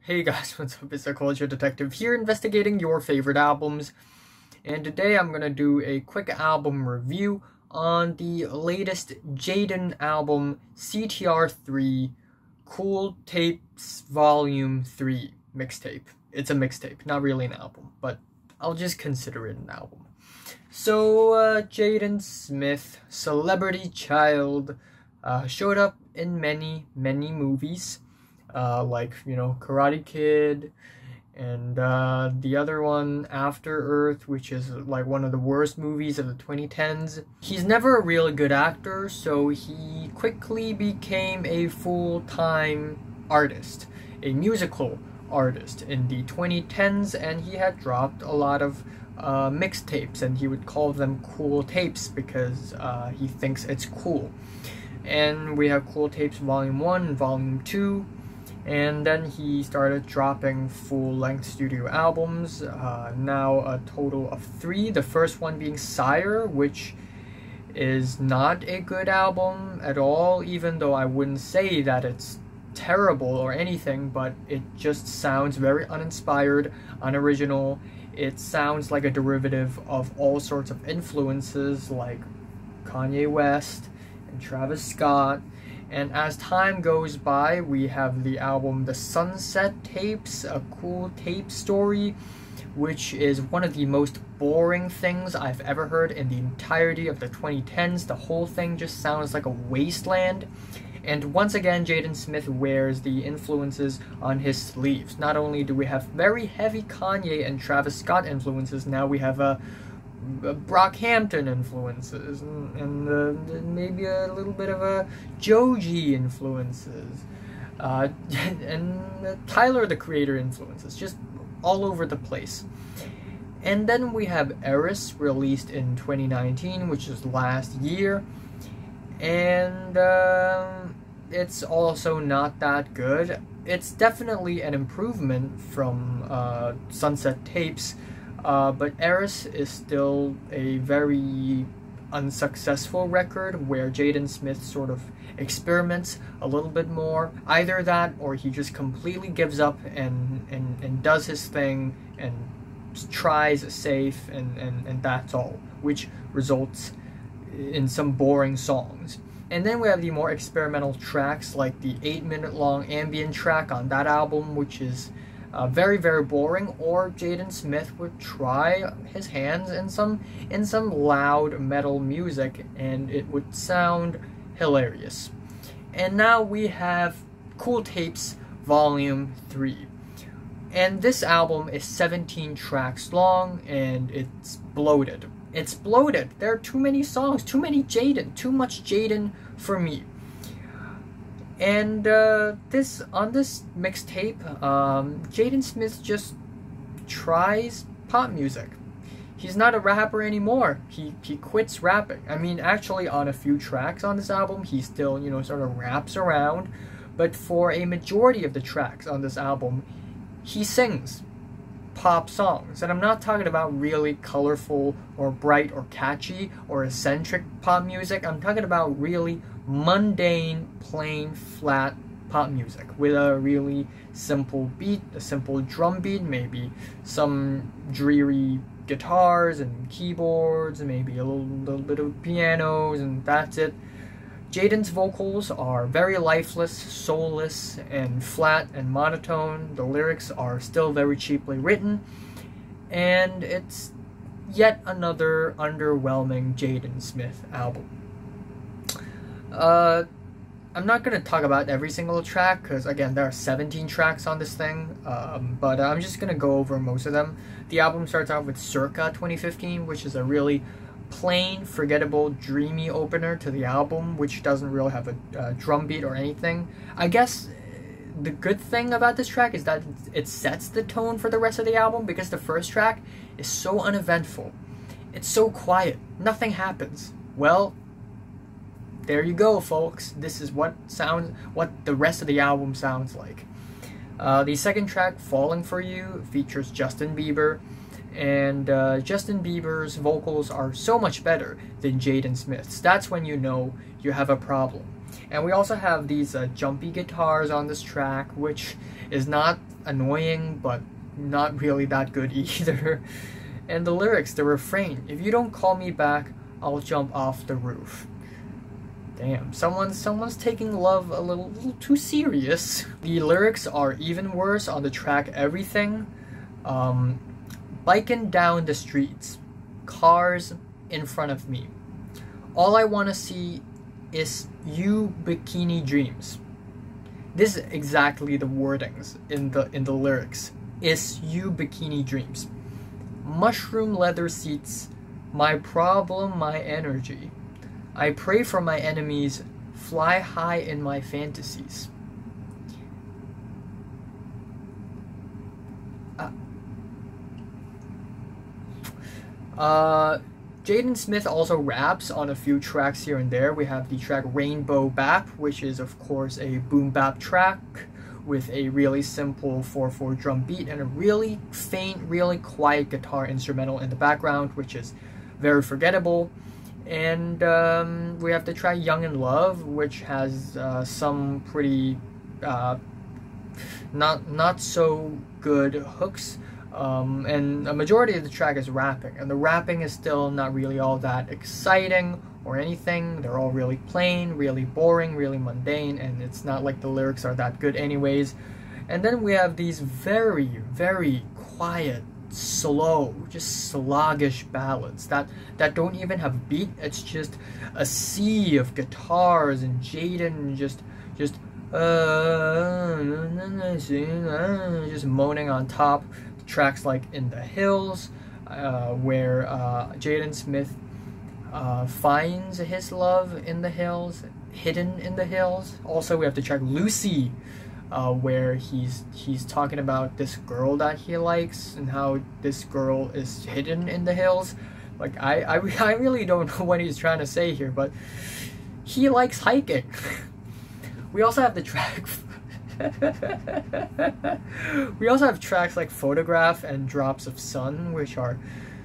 Hey guys, what's up? It's a Culture Detective here investigating your favorite albums. And today I'm gonna do a quick album review on the latest Jaden album, CTR3 Cool Tapes Volume 3 Mixtape. It's a mixtape, not really an album, but I'll just consider it an album. So, Jaden Smith, celebrity child, showed up in many movies. Like, Karate Kid, and the other one, After Earth, which is like one of the worst movies of the 2010s. He's never a really good actor, so he quickly became a full-time artist, a musical artist in the 2010s, and he had dropped a lot of mixtapes, and he would call them cool tapes because he thinks it's cool. And we have Cool Tapes Volume 1 and Volume 2. And then he started dropping full-length studio albums, now a total of 3. The first one being SYRE, which is not a good album at all, even though I wouldn't say that it's terrible or anything, but it just sounds very uninspired, unoriginal. It sounds like a derivative of all sorts of influences like Kanye West and Travis Scott. And as time goes by, we have the album The Sunset Tapes, a cool tape story, which is one of the most boring things I've ever heard in the entirety of the 2010s. The whole thing just sounds like a wasteland. And once again, Jaden Smith wears the influences on his sleeves. Not only do we have very heavy Kanye and Travis Scott influences, now we have Brockhampton influences, and maybe a little bit of a Joji influences, and Tyler the Creator influences, just all over the place. And then we have Eris, released in 2019, which is last year, and it's also not that good. It's definitely an improvement from Sunset Tapes, but Eris is still a very unsuccessful record where Jaden Smith sort of experiments a little bit more. Either that, or he just completely gives up and does his thing and tries safe, and that's all, which results in some boring songs. And then we have the more experimental tracks, like the 8-minute long ambient track on that album, which is very boring, or Jaden Smith would try his hands in some loud metal music, and it would sound hilarious. And now we have Cool Tapes Volume 3. And this album is 17 tracks long, and it's bloated. It's bloated. There are too many songs, too many Jaden, too much Jaden for me. And on this mixtape, Jaden Smith just tries pop music. He's not a rapper anymore. He quits rapping. I mean, actually, on a few tracks on this album, he still, sort of raps around. But for a majority of the tracks on this album, he sings pop songs. And I'm not talking about really colorful or bright or catchy or eccentric pop music. I'm talking about really mundane, plain, flat pop music with a really simple beat, a simple drum beat, maybe some dreary guitars and keyboards, and maybe a little bit of pianos, and that's it. Jaden's vocals are very lifeless, soulless, and flat and monotone. The lyrics are still very cheaply written, and it's yet another underwhelming Jaden Smith album. I'm not going to talk about every single track, because again, there are 17 tracks on this thing, but I'm just going to go over most of them. The album starts out with Circa 2015, which is a really plain, forgettable, dreamy opener to the album, which doesn't really have a drum beat or anything. I guess the good thing about this track is that it sets the tone for the rest of the album, because the first track is so uneventful. It's so quiet. Nothing happens. Well, there you go, folks. This is what the rest of the album sounds like. The second track, Falling For You, features Justin Bieber, and Justin Bieber's vocals are so much better than Jaden Smith's. That's when you know you have a problem. And we also have these jumpy guitars on this track, which is not annoying, but not really that good either. And the lyrics, the refrain, if you don't call me back, I'll jump off the roof. Damn, someone's taking love a little too serious. The lyrics are even worse on the track Everything. Biking down the streets, cars in front of me. All I want to see is you bikini dreams. This is exactly the wordings in the lyrics. Is you bikini dreams. Mushroom leather seats, my problem, my energy. I pray for my enemies, fly high in my fantasies. Jaden Smith also raps on a few tracks here and there. We have the track Rainbow Bap, which is of course a boom bap track with a really simple 4/4 drum beat and a really faint, really quiet guitar instrumental in the background, which is very forgettable. And we have the track Young in Love, which has some pretty not so good hooks. And a majority of the track is rapping, and the rapping is still not really all that exciting or anything. They're all really plain, really boring, really mundane, and it's not like the lyrics are that good anyways. And then we have these very, very quiet, slow, just sluggish ballads that don't even have a beat. It's just a sea of guitars and Jaden just moaning on top. Tracks like In the Hills, where Jaden Smith finds his love in the hills, hidden in the hills. Also, we have the track Lucy, where he's talking about this girl that he likes and how this girl is hidden in the hills. Like, I really don't know what he's trying to say here, but he likes hiking. We also have the track we also have tracks like Photograph and Drops of Sun, which are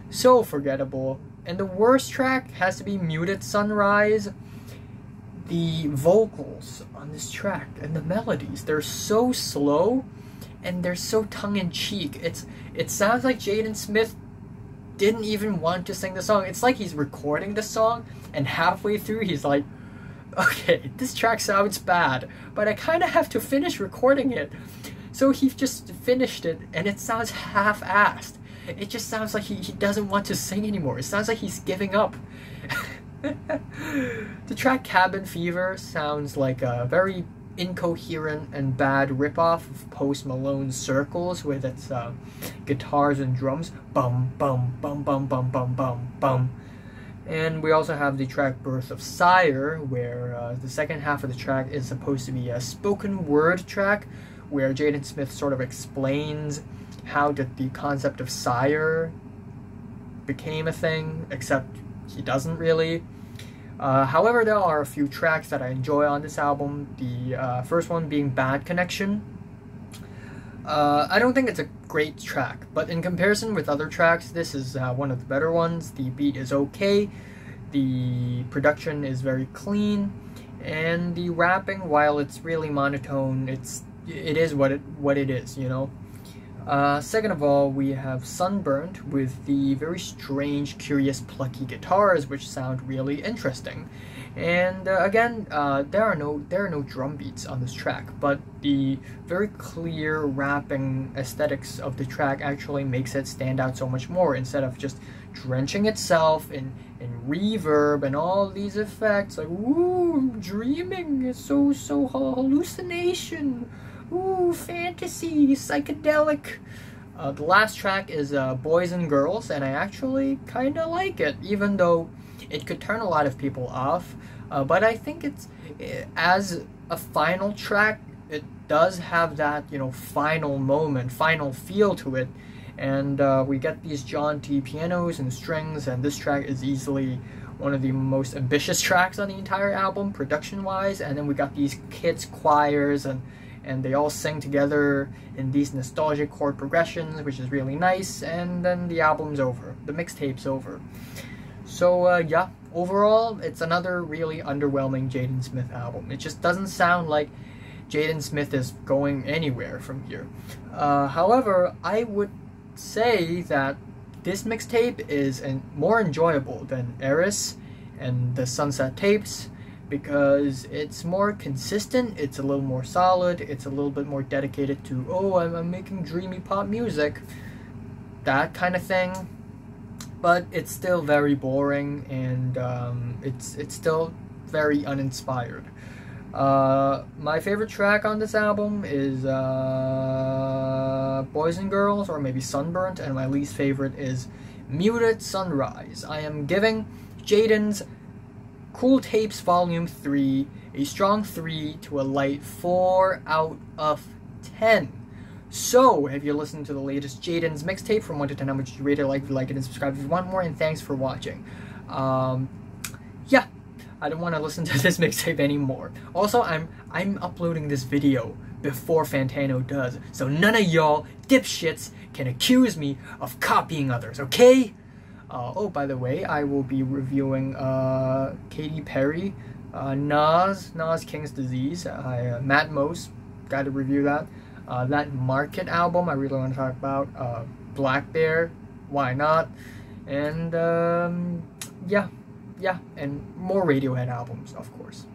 so forgettable. And the worst track has to be Muted Sunrise. The vocals on this track and the melodies, they're so slow and they're so tongue-in-cheek. It sounds like Jaden Smith didn't even want to sing the song. It's like he's recording the song and halfway through he's like, okay, this track sounds bad, but I kind of have to finish recording it. So he just finished it, and it sounds half-assed. It just sounds like he doesn't want to sing anymore. It sounds like he's giving up. The track Cabin Fever sounds like a very incoherent and bad ripoff of Post Malone's Circles with its guitars and drums. Bum, bum, bum, bum, bum, bum, bum, bum. And we also have the track Birth of SYRE, where the second half of the track is supposed to be a spoken word track, where Jaden Smith sort of explains how the concept of SYRE became a thing, except he doesn't really. However, there are a few tracks that I enjoy on this album, the first one being Bad Connection. I don't think it's a great track, but in comparison with other tracks, this is one of the better ones. The beat is okay, the production is very clean, and the rapping, while it's really monotone, it is what it is, you know. Second of all, we have Sunburnt with the very strange, curious, plucky guitars, which sound really interesting. And again, there are no drum beats on this track, but the very clear rapping aesthetics of the track actually makes it stand out so much more, instead of just drenching itself in reverb and all these effects like, ooh, I'm dreaming, it's so hallucination, ooh, fantasy, psychedelic. The last track is Boys and Girls, and I actually kind of like it, even though it could turn a lot of people off, but I think as a final track, it does have that, you know, final moment, final feel to it, and we get these jaunty pianos and strings, and this track is easily one of the most ambitious tracks on the entire album, production-wise. And then we got these kids choirs, and they all sing together in these nostalgic chord progressions, which is really nice, and then the album's over, the mixtape's over. So yeah, overall, it's another really underwhelming Jaden Smith album. It just doesn't sound like Jaden Smith is going anywhere from here. However, I would say that this mixtape is more enjoyable than Eris and the Sunset tapes because it's more consistent, it's a little more solid, it's a little bit more dedicated to, oh, I'm making dreamy pop music, that kind of thing. But it's still very boring, and it's still very uninspired. My favorite track on this album is Boys and Girls, or maybe Sunburnt, and my least favorite is Muted Sunrise. I am giving Jaden's Cool Tapes Volume 3 a strong 3 to a light 4 out of 10. So, if you're listening to the latest Jaden's mixtape from 1 to 10, how much you rate it, like it, and subscribe if you want more, and thanks for watching. Yeah, I don't want to listen to this mixtape anymore. Also, I'm uploading this video before Fantano does, so none of y'all dipshits can accuse me of copying others, okay? Oh, by the way, I will be reviewing Katy Perry, Nas King's Disease, Matt Mose, got to review that. That Market album I really want to talk about, Black Bear, why not, and yeah, and more Radiohead albums, of course.